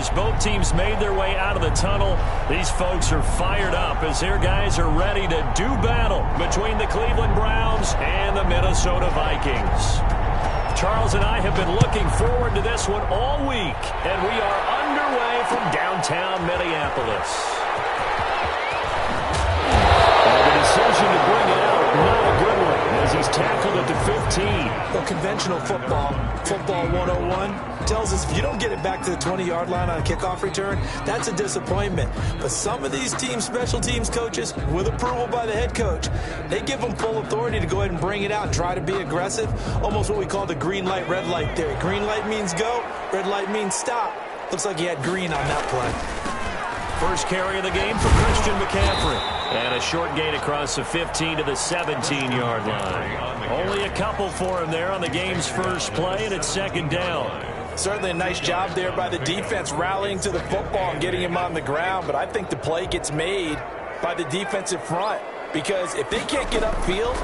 as both teams made their way out of the tunnel, these folks are fired up as their guys are ready to do battle between the Cleveland Browns and the Minnesota Vikings. Charles and I have been looking forward to this one all week, and we are underway from downtown Minneapolis. The decision to bring it out, not a good one, as he's tackled at the 15. Well, conventional football 101, tells us if you don't get it back to the 20-yard line on a kickoff return, that's a disappointment. But some of these special teams coaches, with approval by the head coach, they give them full authority to go ahead and bring it out and try to be aggressive, almost what we call the green light, red light theory. Green light means go, red light means stop. Looks like he had green on that play. First carry of the game for Christian McCaffrey. And a short gain across the 15 to the 17-yard line. Only a couple for him there on the game's first play, and it's second down. Certainly a nice job there by the defense rallying to the football and getting him on the ground, but I think the play gets made by the defensive front, because if they can't get upfield,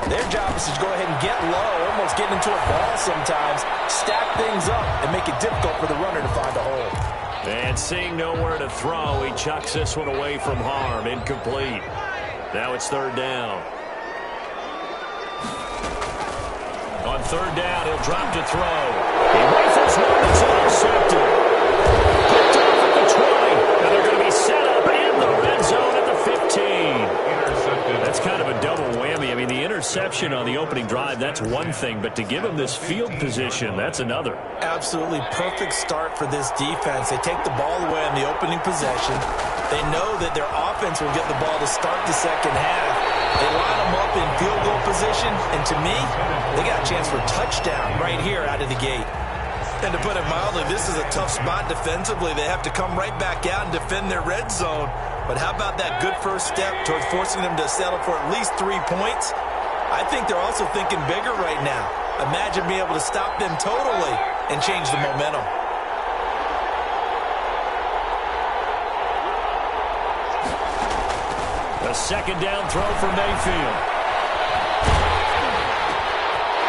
their job is to go ahead and get low, almost get into a ball sometimes, stack things up, and make it difficult for the runner to find a hole. And seeing nowhere to throw, he chucks this one away from harm. Incomplete. Now it's third down. On third down, he'll drop to throw. He rifles one that's intercepted. Picked off at the 20. Now they're going to be set up in the red zone at the 15. That's kind of a double whammy. I mean, the interception on the opening drive, that's one thing. But to give him this field position, that's another. Absolutely perfect start for this defense. They take the ball away in the opening possession. They know that their offense will get the ball to start the second half. They line them up in field goal position, and to me, they got a chance for a touchdown right here out of the gate. And to put it mildly, this is a tough spot defensively. They have to come right back out and defend their red zone. But how about that good first step towards forcing them to settle for at least 3 points? I think they're also thinking bigger right now. Imagine being able to stop them totally and change the momentum. A second down throw for Mayfield.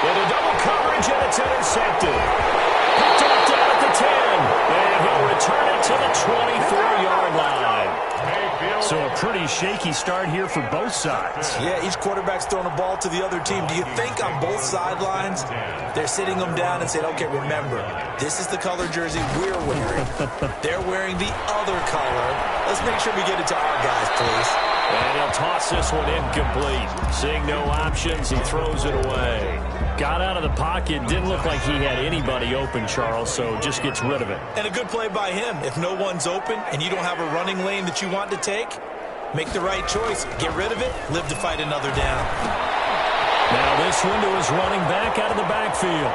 Into double coverage, and it's intercepted. Picked off down at the 10. And he'll return it to the 24-yard line. So a pretty shaky start here for both sides. Yeah, each quarterback's throwing a ball to the other team. Do you think on both sidelines they're sitting them down and saying, okay, remember, this is the color jersey we're wearing. They're wearing the other color. Let's make sure we get it to our guys, please. And he'll toss this one incomplete. Seeing no options, he throws it away. Got out of the pocket, didn't look like he had anybody open, Charles, so just gets rid of it. And a good play by him. If no one's open and you don't have a running lane that you want to take, make the right choice. Get rid of it, live to fight another down. Now this window is running back out of the backfield.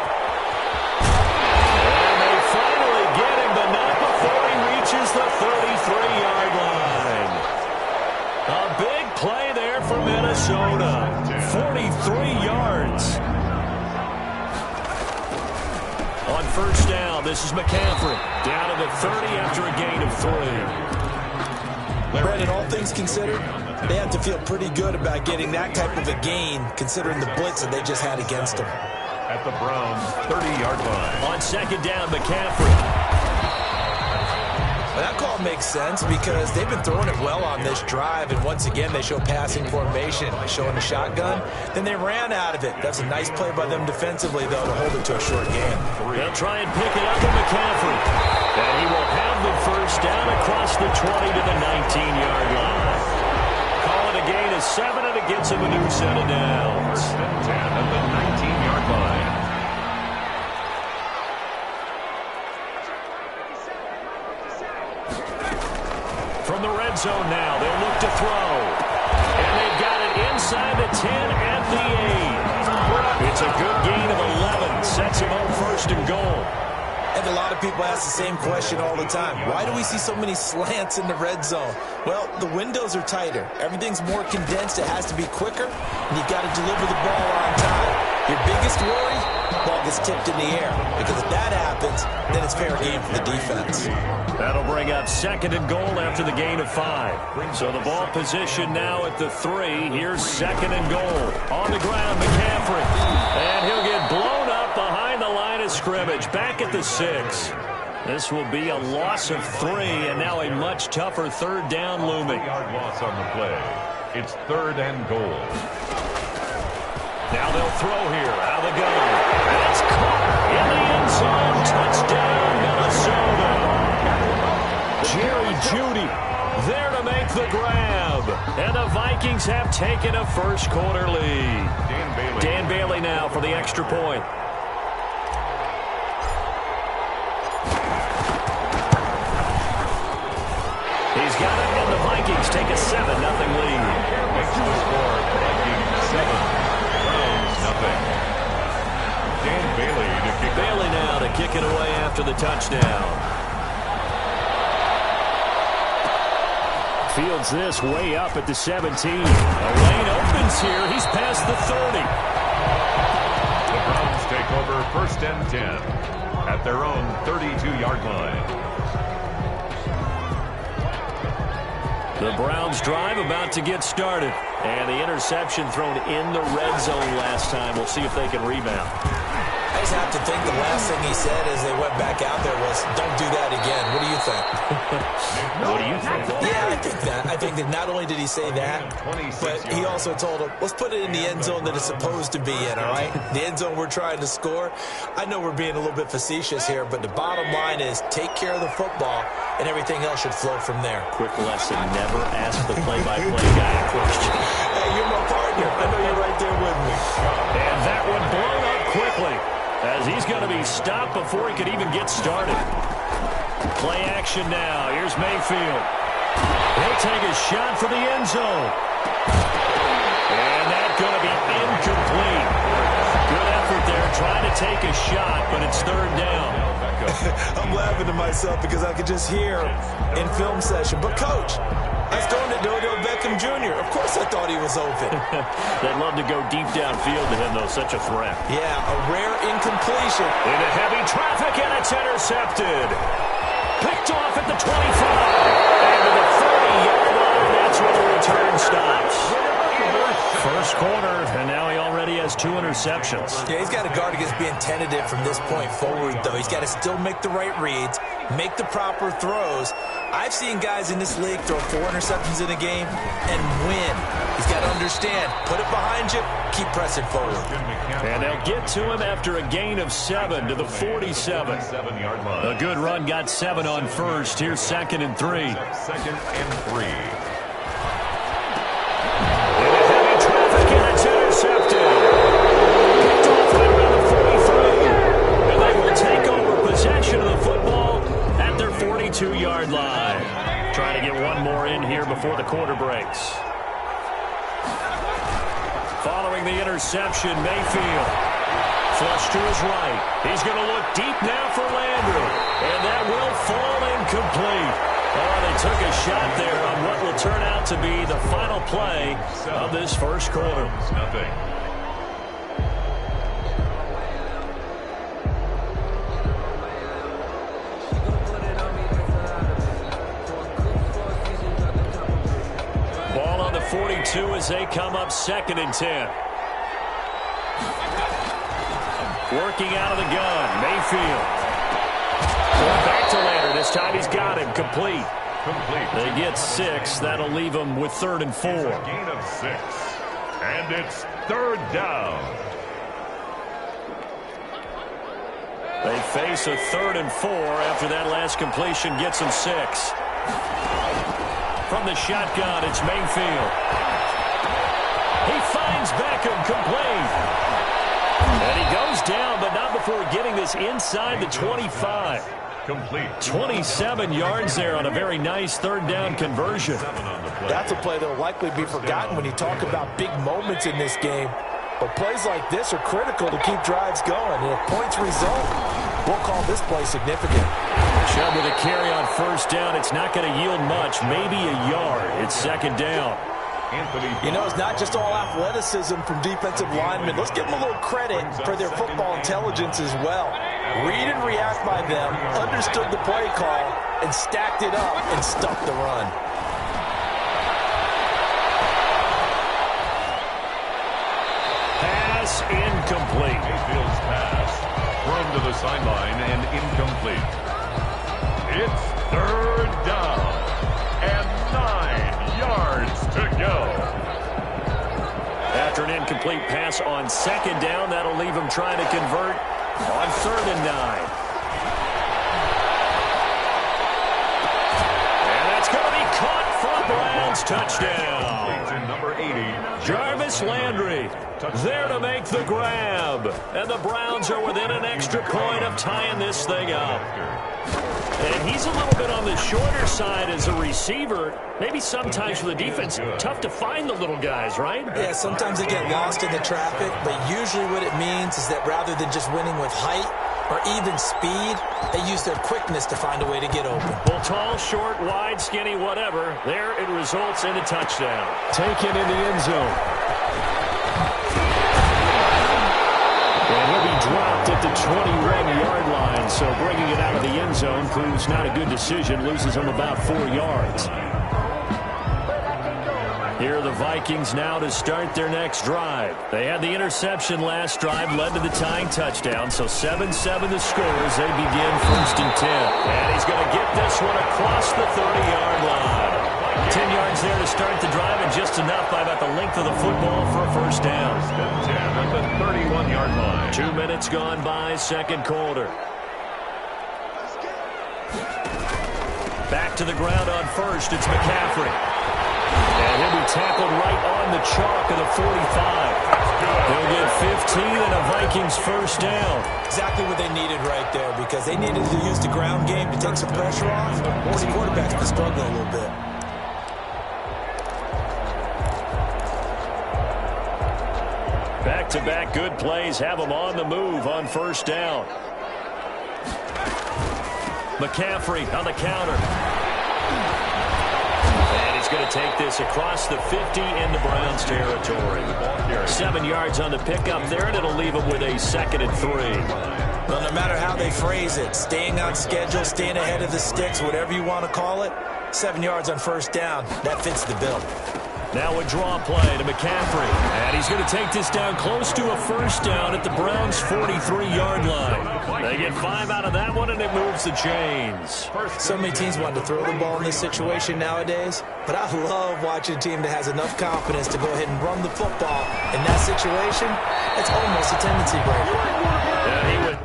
And they finally get him, but not before he reaches the 33-yard line. A big play there for Minnesota. 43 yards. On first down, this is McCaffrey. Down to the 30 after a gain of 3. Brandon, all things considered, they have to feel pretty good about getting that type of a gain, considering the blitz that they just had against them. At the Browns' 30-yard line. On second down, McCaffrey. That call makes sense because they've been throwing it well on this drive, and once again they show passing formation, showing the shotgun. Then they ran out of it. That's a nice play by them defensively, though, to hold it to a short game. They'll try and pick it up with McCaffrey. And he will have the first down across the 20 to the 19-yard line. Call it a gain of 7, and it gets him a new set of downs. First and 10 at the 19-yard line. From the red zone now, they'll look to throw. And they've got it inside the 10 at the 8. It's a good gain of 11. Sets him up first and goal. And a lot of people ask the same question all the time. Why do we see so many slants in the red zone? Well, the windows are tighter. Everything's more condensed. It has to be quicker. And you've got to deliver the ball on time. Your biggest worry? Ball gets tipped in the air. Because if that happens, then it's fair game for the defense. That'll bring up second and goal after the gain of 5. So the ball position now at the 3. Here's second and goal. On the ground, McCaffrey. And he'll get blown up behind the line of scrimmage. Back at the 6. This will be a loss of 3, and now a much tougher third down looming. 3-yard loss on the play. It's 3rd and goal. Now they'll throw here out of the gun. And it's caught in the end zone. Touchdown, Minnesota. Jerry Jeudy there to make the grab. And the Vikings have taken a first quarter lead. Dan Bailey now for the extra point. He's got it, and the Vikings take a 7-0 lead. Makes the score Vikings 7, Browns nothing. Dan Bailey to kick. Bailey now to kick it away after the touchdown. Fields this way up at the 17. A lane opens here. He's past the 30. The Browns take over 1st and 10 at their own 32-yard line. The Browns drive about to get started. And the interception thrown in the red zone last time. We'll see if they can rebound. I just have to think the last thing he said as they went back out there was, don't do that again. What do you think? What do you think? Yeah, I think that. I think that not only did he say that, but he also told him, let's put it in the end zone that it's supposed to be in, all right? The end zone we're trying to score. I know we're being a little bit facetious here, but the bottom line is take care of the football, and everything else should flow from there. Quick lesson, never ask the play-by-play guy a question. Hey, you're my partner. I know you're right there with me. And that one blown up quickly, as he's going to be stopped before he could even get started. Play action now. Here's Mayfield. He'll take a shot for the end zone. And that's going to be incomplete. Good effort there trying to take a shot, but it's 3rd down. I'm laughing to myself because I could just hear in film session. But, Coach, I was throwing it to Odell Beckham Jr. Of course I thought he was open. They'd love to go deep downfield to him, though. Such a threat. Yeah, a rare incompletion. Into heavy traffic, and it's intercepted. Picked off at the 25. And to the 30-yard line, that's where the return stops. First quarter, and now he already has 2 interceptions. Yeah, he's got to guard against being tentative from this point forward, though. He's got to still make the right reads, make the proper throws. I've seen guys in this league throw 4 interceptions in a game and win. He's got to understand, put it behind you, keep pressing forward. And they'll get to him after a gain of 7 to the 47. A good run got 7 on first. Here's 2nd and 3. 2nd and 3. Intercepted. Picked off right around the 43. And they will take over possession of the football at their 42-yard line. Trying to get one more in here before the quarter breaks. Following the interception, Mayfield. Flush to his right. He's going to look deep now for Landry. And that will fall incomplete. Oh, they took a shot there on what will turn out to be the final play of this first quarter. Nothing. Ball on the 42 as they come up 2nd and 10. Working out of the gun, Mayfield. Back to Landry. This time he's got him. Complete. They get 6. That'll leave them with 3rd and 4. Gain of 6. And it's 3rd down. They face a 3rd and 4 after that last completion gets them 6. From the shotgun, it's Mayfield. He finds Beckham, complete. And he goes down, but not before getting this inside the 25. Complete. 27 yards there on a very nice 3rd down conversion. That's a play that will likely be forgotten when you talk about big moments in this game. But plays like this are critical to keep drives going. And if points result, we'll call this play significant. Chubb with a carry on 1st down. It's not going to yield much, maybe a yard. It's 2nd down. You know, it's not just all athleticism from defensive linemen. Let's give them a little credit for their football intelligence as well. Read and react by them, understood the play call, and stacked it up and stuck the run. Pass incomplete. Mayfield's pass thrown to the sideline and incomplete. It's third down and 9 yards to go. After an incomplete pass on second down, that'll leave him trying to convert on 3rd and 9. And that's going to be caught for a Browns touchdown. Number 80, Jarvis Landry there to make the grab. And the Browns are within an extra point of tying this thing up. And he's a little bit on the shorter side as a receiver. Maybe sometimes for the defense, tough to find the little guys, right? Yeah, sometimes they get lost in the traffic, but usually what it means is that rather than just winning with height or even speed, they use their quickness to find a way to get open. Well, tall, short, wide, skinny, whatever, there it results in a touchdown. Taken in the end zone. And he'll be dropped at the 21-yard line, so bringing it out of the end zone proves not a good decision, loses him about 4 yards. Here are the Vikings now to start their next drive. They had the interception last drive, led to the tying touchdown, so 7-7 the score as they begin 1st and 10. And he's going to get this one across the 30-yard line. 10 yards there to start the drive, and just enough by about the length of the football for a 1st down. 10 at the 31-yard line. 2 minutes gone by, 2nd quarter. Back to the ground on 1st, it's McCaffrey. And he'll be tackled right on the chalk of the 45. He'll get 15 and a Vikings 1st down. Exactly what they needed right there, because they needed to use the ground game to take some pressure off. The quarterback's been struggling a little bit. Back-to-back good plays have him on the move on 1st down. McCaffrey on the counter. And he's going to take this across the 50 into Browns territory. 7 yards on the pickup there, and it'll leave him with a 2nd and 3. Well, no matter how they phrase it, staying on schedule, staying ahead of the sticks, whatever you want to call it, 7 yards on 1st down, that fits the bill. Now a draw play to McCaffrey. And he's going to take this down close to a 1st down at the Browns' 43-yard line. They get 5 out of that one, and it moves the chains. So many teams want to throw the ball in this situation nowadays, but I love watching a team that has enough confidence to go ahead and run the football. In that situation, it's almost a tendency breaker. Yeah, he would.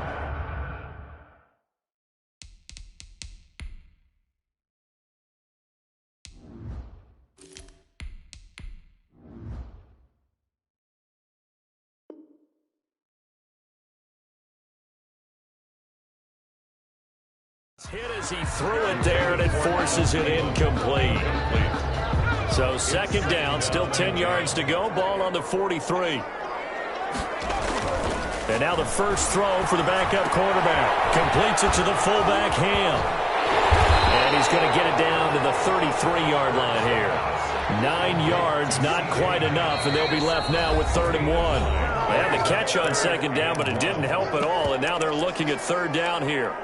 Hit as he threw it there, and it forces it incomplete. So 2nd down, still 10 yards to go. Ball on the 43. And now the first throw for the backup quarterback. Completes it to the fullback, Ham. And he's going to get it down to the 33-yard line here. 9 yards, not quite enough, and they'll be left now with 3rd and 1. They had the catch on 2nd down, but it didn't help at all, and now they're looking at 3rd down here.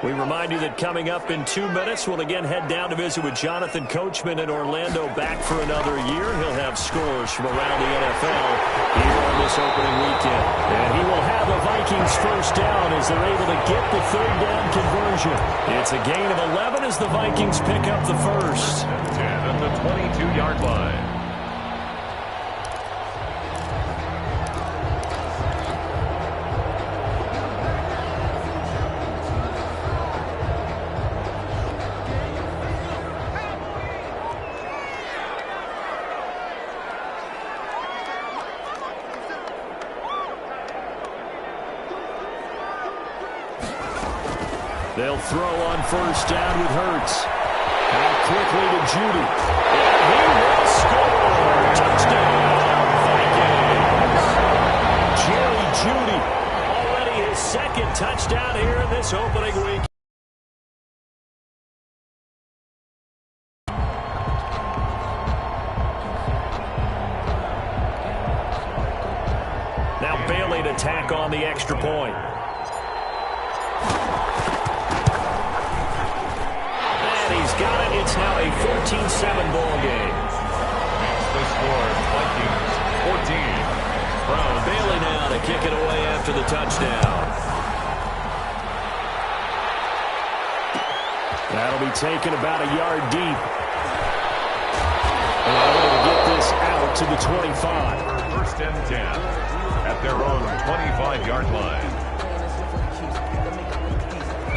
We remind you that coming up in 2 minutes, we'll again head down to visit with Jonathan Coachman in Orlando, back for another year. He'll have scores from around the NFL here on this opening weekend. And he will have the Vikings 1st down as they're able to get the 3rd down conversion. It's a gain of 11 as the Vikings pick up the 1st. 10 at the 22-yard line. They'll throw on 1st down with Hurts. Out quickly to Judy. And he will score. Touchdown, Vikings. Jerry Judy, already his 2nd touchdown here in this opening week. Now Bailey to tack on the extra point. Got it. It's now a 14-7 ball game. The score, Vikings 14. Bailey now to kick it away after the touchdown. That'll be taken about a yard deep. And able to get this out to the 25. First and 10 at their own 25-yard line.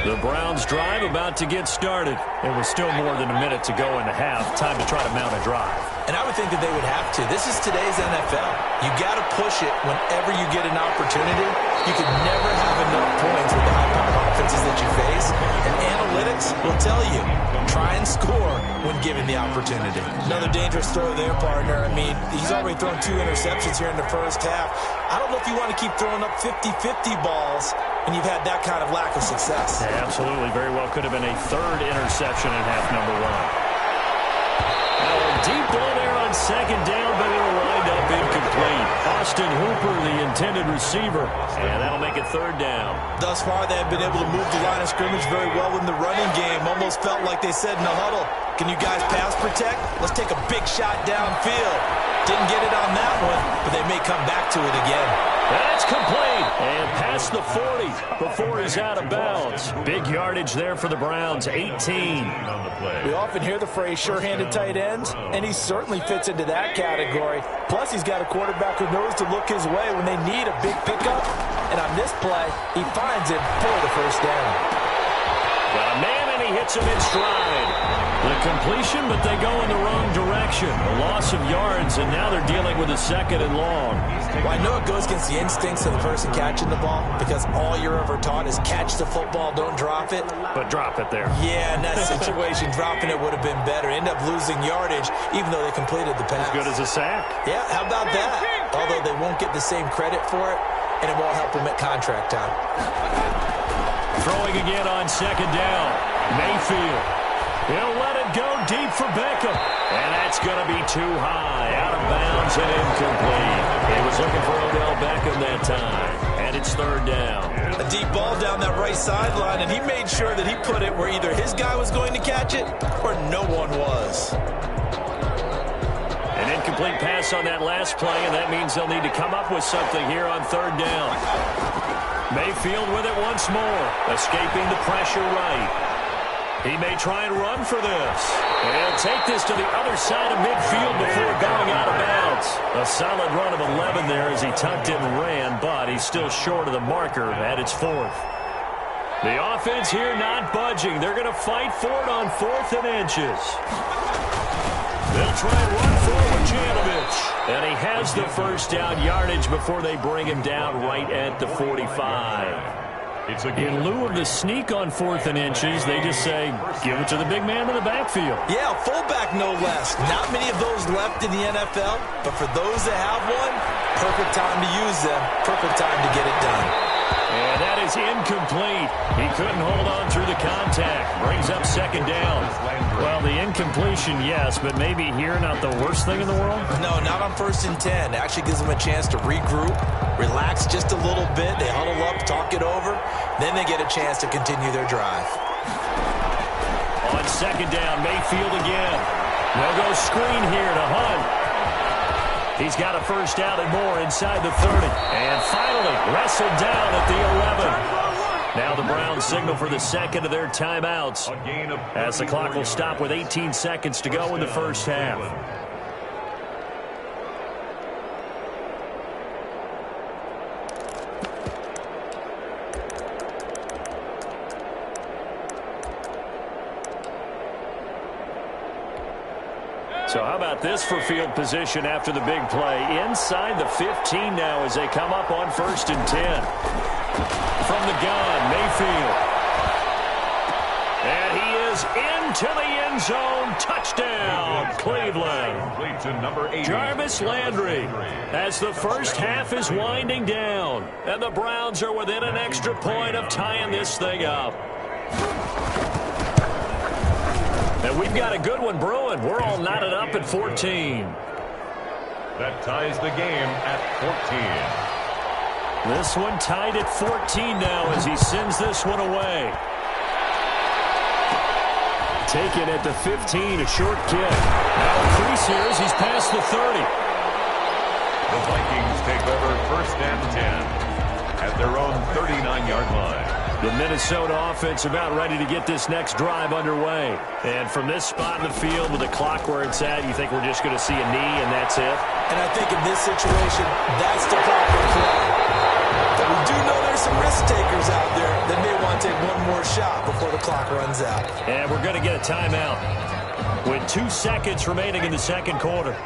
The Browns drive about to get started. It was still more than a minute to go in the half. Time to try to mount a drive. And I would think that they would have to. This is today's NFL. You got to push it whenever you get an opportunity. You can never have enough points with the high-powered offenses that you face. And analytics will tell you, try and score when given the opportunity. Another dangerous throw there, partner. I mean, he's already thrown 2 interceptions here in the first half. I don't know if you want to keep throwing up 50-50 balls when you've had that kind of lack of success. Yeah, absolutely. Very well could have been a 3rd interception in half number 1. Now a deep ball there on 2nd down, but it'll wind up incomplete. Austin Hooper, the intended receiver, and that'll make it 3rd down. Thus far, they have been able to move the line of scrimmage very well in the running game. Almost felt like they said in the huddle, can you guys pass protect? Let's take a big shot downfield. Didn't get it on that one, but they may come back to it again. That's complete. And past the 40 before he's out of bounds. Big yardage there for the Browns, 18. On the play. We often hear the phrase sure-handed tight ends, and he certainly fits into that category. Plus, he's got a quarterback who knows to look his way when they need a big pickup. And on this play, he finds him for the first down. Got a man, and he hits him in stride. The completion, but they go in the wrong direction. A loss of yards, and now they're dealing with a 2nd and long. Well, I know it goes against the instincts of the person catching the ball because all you're ever taught is catch the football, don't drop it. But drop it there. Yeah, in that situation, dropping it would have been better. End up losing yardage, even though they completed the pass. As good as a sack. Yeah, how about that? Although they won't get the same credit for it, and it won't help them at contract time. Throwing again on 2nd down. Mayfield. He'll let it go deep for Beckham. And that's going to be too high. Out of bounds and incomplete. He was looking for Odell Beckham that time. And it's 3rd down. A deep ball down that right sideline, and he made sure that he put it where either his guy was going to catch it or no one was. An incomplete pass on that last play, and that means they'll need to come up with something here on 3rd down. Mayfield with it once more. Escaping the pressure right. He may try and run for this. And he'll take this to the other side of midfield before going out of bounds. A solid run of 11 there as he tucked it and ran, but he's still short of the marker at its 4th. The offense here not budging. They're going to fight for it on 4th and inches. They'll try and run forward, Janovich. And he has the first down yardage before they bring him down right at the 45. In lieu of the sneak on 4th and inches, they just say, give it to the big man in the backfield. Yeah, fullback no less. Not many of those left in the NFL, but for those that have one, perfect time to use them, perfect time to get it done. And that is incomplete. He couldn't hold on through the contact. Brings up 2nd down. Well, the incompletion, yes, but maybe here not the worst thing in the world? No, not on 1st and 10. It actually gives them a chance to regroup, relax just a little bit. They huddle up, talk it over. Then they get a chance to continue their drive. On 2nd down, Mayfield again. They'll go screen here to Hunt. He's got a first down and more inside the 30. And finally, wrestled down at the 11. Now the Browns signal for the 2nd of their timeouts as the clock will stop with 18 seconds to go in the first half. So how about this for field position after the big play? Inside the 15 now as they come up on 1st and 10. From the gun, Mayfield. And he is into the end zone. Touchdown, Cleveland. Jarvis Landry as the first half is winding down. And the Browns are within an extra point of tying this thing up. And we've got a good one brewing. We're all knotted up at 14. That ties the game at 14. This one tied at 14 now as he sends this one away. Taken at the 15, a short kick. Now a crease here as he's past the 30. The Vikings take over 1st and 10 at their own 39-yard line. The Minnesota offense about ready to get this next drive underway. And from this spot in the field with the clock where it's at, you think we're just going to see a knee and that's it? And I think in this situation, that's the proper play. But we do know there's some risk takers out there that may want to take one more shot before the clock runs out. And we're going to get a timeout with 2 seconds remaining in the second quarter.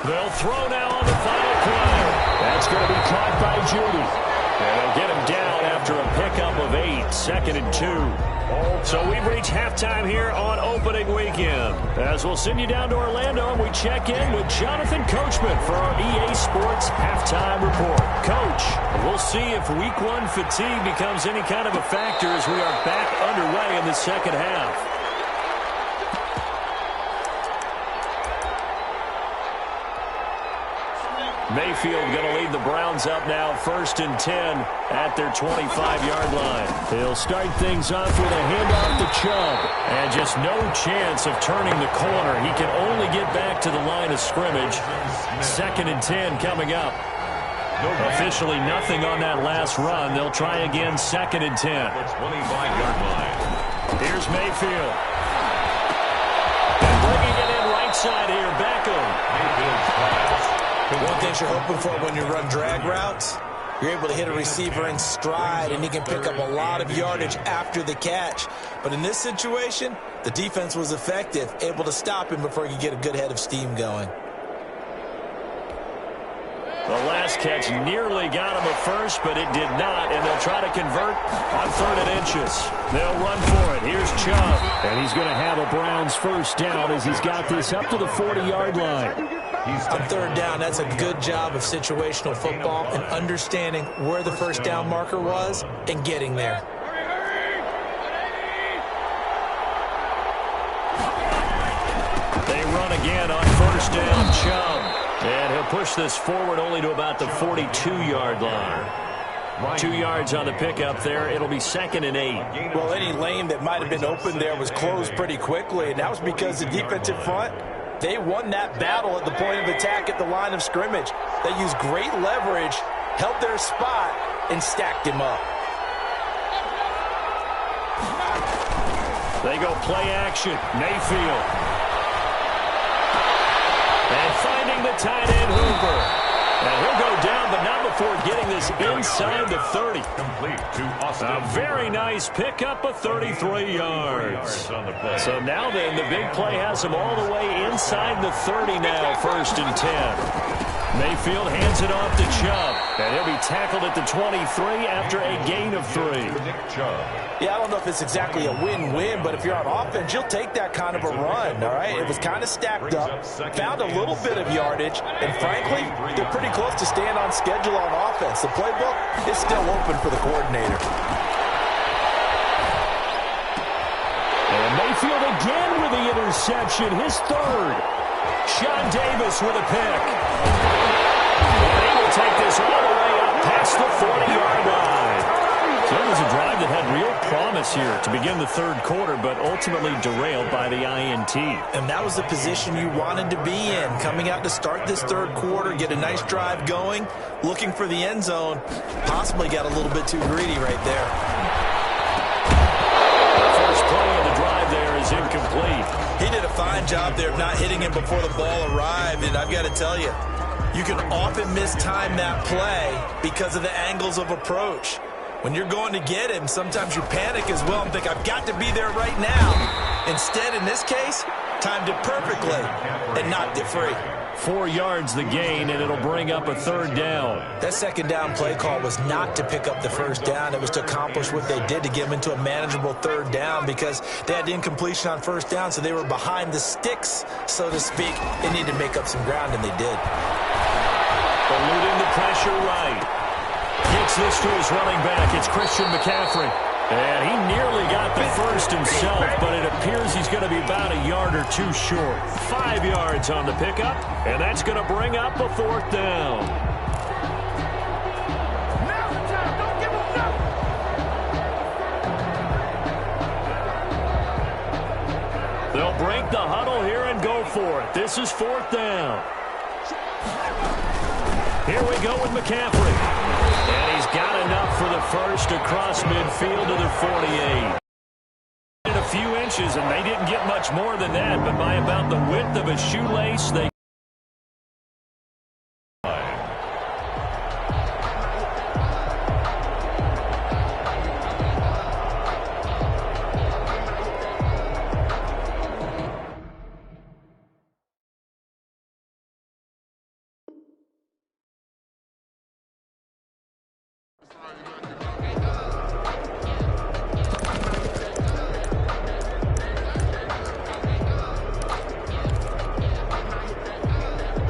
They'll throw now on the final play. That's going to be caught by Judy. And they'll get him down after a pickup of 8, 2nd and 2. So we've reached halftime here on opening weekend. As we'll send you down to Orlando and we check in with Jonathan Coachman for our EA Sports Halftime Report. Coach, we'll see if Week 1 fatigue becomes any kind of a factor as we are back underway in the second half. Mayfield going to lead the Browns up now 1st and 10 at their 25-yard line. He'll start things off with a handoff to Chubb. And just no chance of turning the corner. He can only get back to the line of scrimmage. 2nd and 10 coming up. Officially nothing on that last run. They'll try again 2nd and 10. 25-yard line. Here's Mayfield. And bringing it in right side here, Beckham. Mayfield's pass. One thing you're hoping for when you run drag routes, you're able to hit a receiver in stride, and he can pick up a lot of yardage after the catch. But in this situation, the defense was effective, able to stop him before he could get a good head of steam going. The last catch nearly got him a first, but it did not, and they'll try to convert on 3rd and inches. They'll run for it. Here's Chubb, and he's going to have a Browns first down as he's got this up to the 40-yard line. On 3rd down, that's a good job of situational football and understanding where the first down marker was and getting there. They run again on 1st down, Chubb. And he'll push this forward only to about the 42-yard line. 2 yards on the pickup there. It'll be 2nd and 8. Well, any lane that might have been open there was closed pretty quickly, and that was because the defensive front, they won that battle at the point of attack at the line of scrimmage. They used great leverage, held their spot, and stacked him up. They go play action. Mayfield. And finding the tight end, Hooper. And he'll go down, but not before getting this inside the 30. Complete to Austin. A very nice pickup of 33 yards. So now then, the big play has him all the way inside the 30 now, 1st and 10. Mayfield hands it off to Chubb. And he'll be tackled at the 23 after a gain of 3. Yeah, I don't know if it's exactly a win-win, but if you're on offense, you'll take that kind of a run, all right? It was kind of stacked up, found a little bit of yardage, and frankly, they're pretty close to staying on schedule on offense. The playbook is still open for the coordinator. And Mayfield again with the interception, his 3rd. Sean Davis with a pick. And he will take this all the way up past the 40-yard line. So it was a drive that had real promise here to begin the 3rd quarter, but ultimately derailed by the INT. And that was the position you wanted to be in, coming out to start this 3rd quarter, get a nice drive going, looking for the end zone, possibly got a little bit too greedy right there. The first play of the drive there is incomplete. He did a fine job there of not hitting him before the ball arrived, and I've got to tell you, you can often mistime that play because of the angles of approach. When you're going to get him, sometimes you panic as well and think, I've got to be there right now. Instead, in this case, timed it perfectly and knocked it free. 4 yards the gain, and it'll bring up a 3rd down. That 2nd down play call was not to pick up the 1st down. It was to accomplish what they did to get them into a manageable 3rd down because they had incompletion on 1st down, so they were behind the sticks, so to speak. They needed to make up some ground, and they did. Eluding the pressure right. Gets this to his running back. It's Christian McCaffrey. And he nearly got the first himself, but it appears he's going to be about a yard or 2 short. 5 yards on the pickup, and that's going to bring up a 4th down. They'll break the huddle here and go go for it. This is 4th down. Here we go with McCaffrey. And he's got enough for the first across midfield to the 48. In a few inches, and they didn't get much more than that, but by about the width of a shoelace, they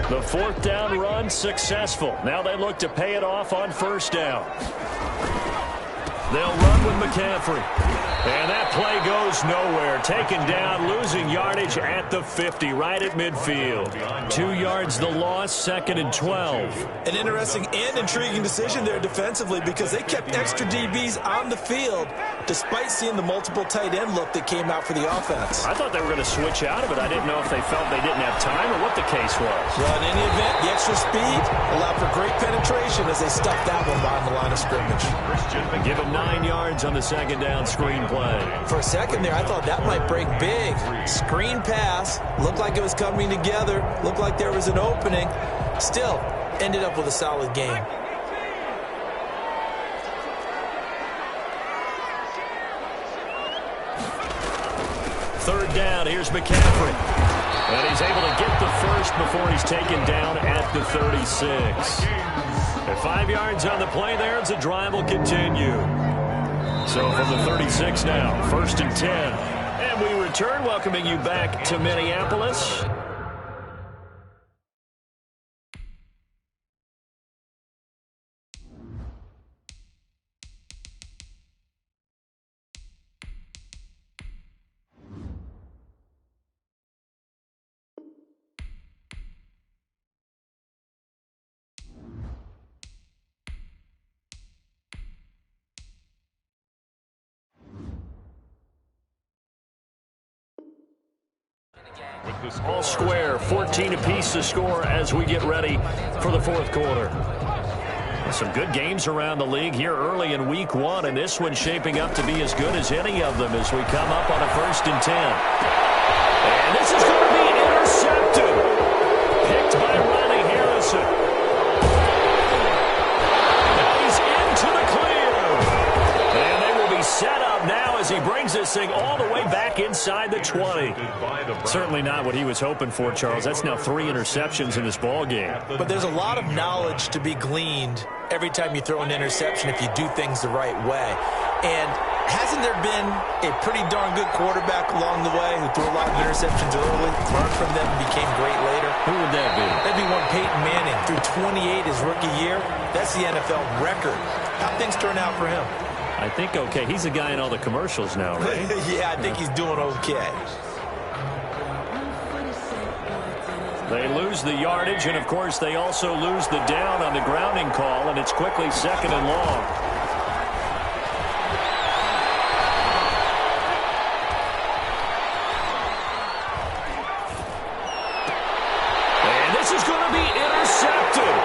the 4th down run successful. Now they look to pay it off on 1st down. They'll run with McCaffrey. And that play goes nowhere. Taken down, losing yardage at the 50, right at midfield. 2 yards the loss, 2nd and 12. An interesting and intriguing decision there defensively because they kept extra DBs on the field despite seeing the multiple tight end look that came out for the offense. I thought they were going to switch out of it. I didn't know if they felt they didn't have time or what the case was. Well, in any event, the extra speed allowed for great penetration as they stuffed that one behind the line of scrimmage. Give him 9 yards on the 2nd down screen play. For a second there, I thought that might break big. Screen pass, looked like it was coming together, looked like there was an opening. Still, ended up with a solid game. Third down, here's McCaffrey. And he's able to get the first before he's taken down at the 36. At 5 yards on the play there, as the drive will continue. So from the 36 now, 1st and 10. And we return, welcoming you back to Minneapolis. All square, 14 apiece to score as we get ready for the 4th quarter. Some good games around the league here early in week 1, and this one's shaping up to be as good as any of them as we come up on a 1st and 10. And this is going to be intercepted. Picked by Riley Harrison. He's into the clear. And they will be set up now as he brings this thing all the way back inside the 20. Certainly not what he was hoping for, Charles. That's now 3 interceptions in this ball game. But there's a lot of knowledge to be gleaned every time you throw an interception if you do things the right way. And hasn't there been a pretty darn good quarterback along the way who threw a lot of interceptions early, learned from them, and became great later? Who would that be? That'd be one Peyton Manning. Threw 28 his rookie year. That's the NFL record. How'd things turn out for him? I think okay. He's the guy in all the commercials now, right? Yeah, I think he's doing okay. They lose the yardage, and, of course, they also lose the down on the grounding call, and it's quickly 2nd and long. And this is going to be intercepted.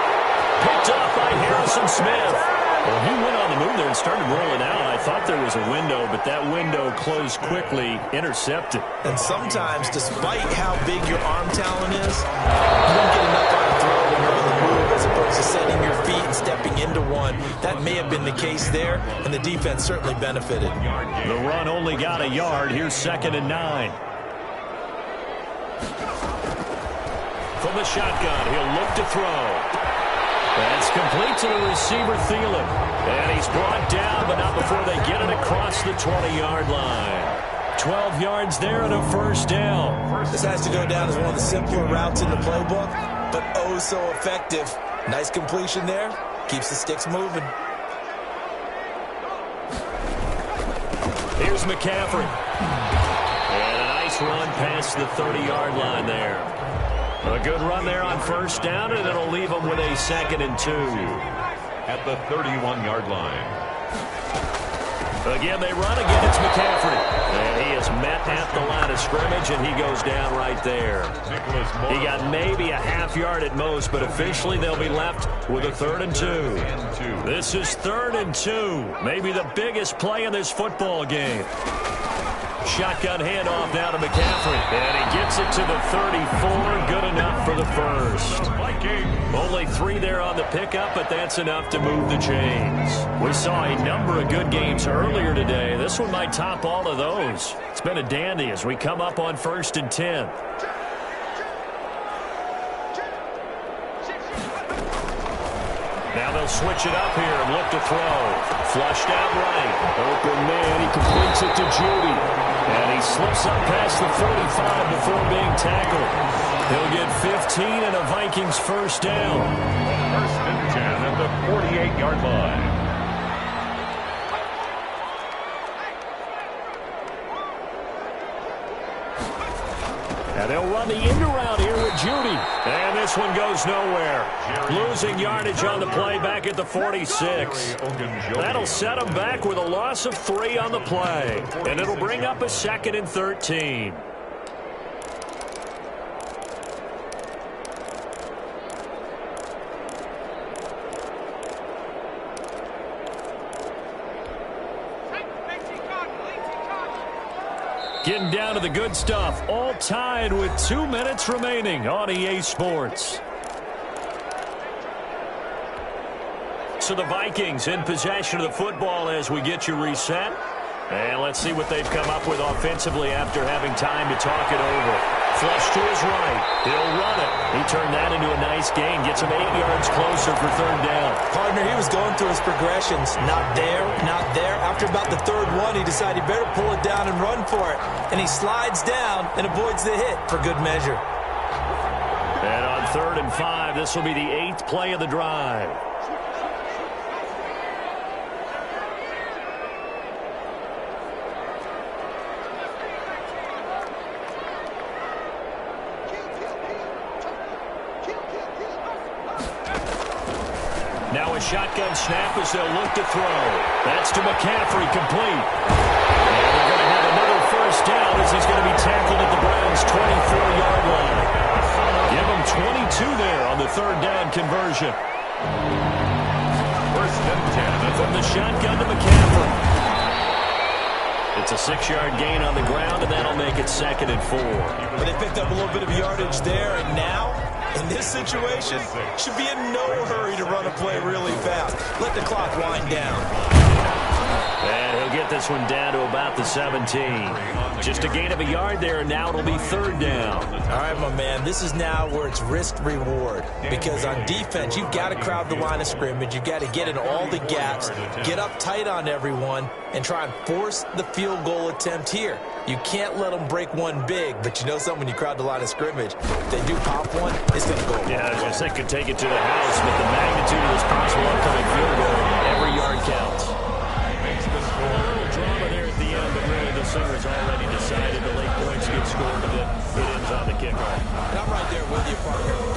Picked up by Harrison Smith. Well, he went on the move there and started rolling out. I thought there was a window, but that window closed quickly, intercepted. And sometimes, despite how big your arm talent is, you don't get enough on a throw when you're on the move as opposed to setting your feet and stepping into one. That may have been the case there, and the defense certainly benefited. The run only got a yard. Here's 2nd and 9. From the shotgun, he'll look to throw. That's complete to the receiver, Thielen. And he's brought down, but not before they get it across the 20-yard line. 12 yards there and a 1st down. This has to go down as one of the simpler routes in the playbook, but oh so effective. Nice completion there. Keeps the sticks moving. Here's McCaffrey. And a nice run past the 30-yard line there. A good run there on 1st down, and it'll leave them with a 2nd and 2. At the 31-yard line. Again, they run. Again, it's McCaffrey. And he is met at the line of scrimmage, and he goes down right there. He got maybe a half yard at most, but officially they'll be left with a 3rd and 2. This is 3rd and 2. Maybe the biggest play in this football game. Shotgun handoff now to McCaffrey. And he gets it to the 34. Good enough for the first. Only 3 there on the pickup, but that's enough to move the chains. We saw a number of good games earlier today. This one might top all of those. It's been a dandy as we come up on 1st and 10. Now they'll switch it up here and look to throw. Flushed out right. Open man. He completes it to Judy. And he slips up past the 45 before being tackled. He'll get 15 and a Vikings first down. 1st and 10 at the 48-yard line. And they'll run the end around here with Judy. And this one goes nowhere. Losing yardage on the play back at the 46. That'll set them back with a loss of 3 on the play. And it'll bring up a 2nd and 13. Getting down to the good stuff. All tied with 2 minutes remaining on EA Sports. So the Vikings in possession of the football as we get you reset. And let's see what they've come up with offensively after having time to talk it over. Flush to his right. He'll run it. He turned that into a nice gain. Gets him 8 yards closer for 3rd down. Partner, he was going through his progressions. Not there, not there. After about the 3rd one, he decided he better pull it down and run for it. And he slides down and avoids the hit for good measure. And on 3rd and 5, this will be the 8th play of the drive. Now a shotgun snap as they'll look to throw. That's to McCaffrey, complete. And they're going to have another first down as he's going to be tackled at the Browns' 24-yard line. Give him 22 there on the 3rd down conversion. 1st and 10. From the shotgun to McCaffrey. It's a 6-yard gain on the ground, and that'll make it 2nd and 4. But they picked up a little bit of yardage there, and now, in this situation, should be in no hurry to run a play really fast. Let the clock wind down. And he'll get this one down to about the 17. Just a gain of a yard there, and now it'll be 3rd down. All right, my man, this is now where it's risk-reward. Because on defense, you've got to crowd the line of scrimmage. You've got to get in all the gaps, get up tight on everyone, and try and force the field goal attempt here. You can't let them break one big, but you know something, when you crowd the line of scrimmage, if they do pop one, it's going to go. Yeah, I was going to say could take it to the house, but the magnitude of this possible upcoming field goal, every yard counts. A little drama there at the end, but really the Sooners already decided the late points get scored, but it ends on the kickoff. And I'm right there with you, partner.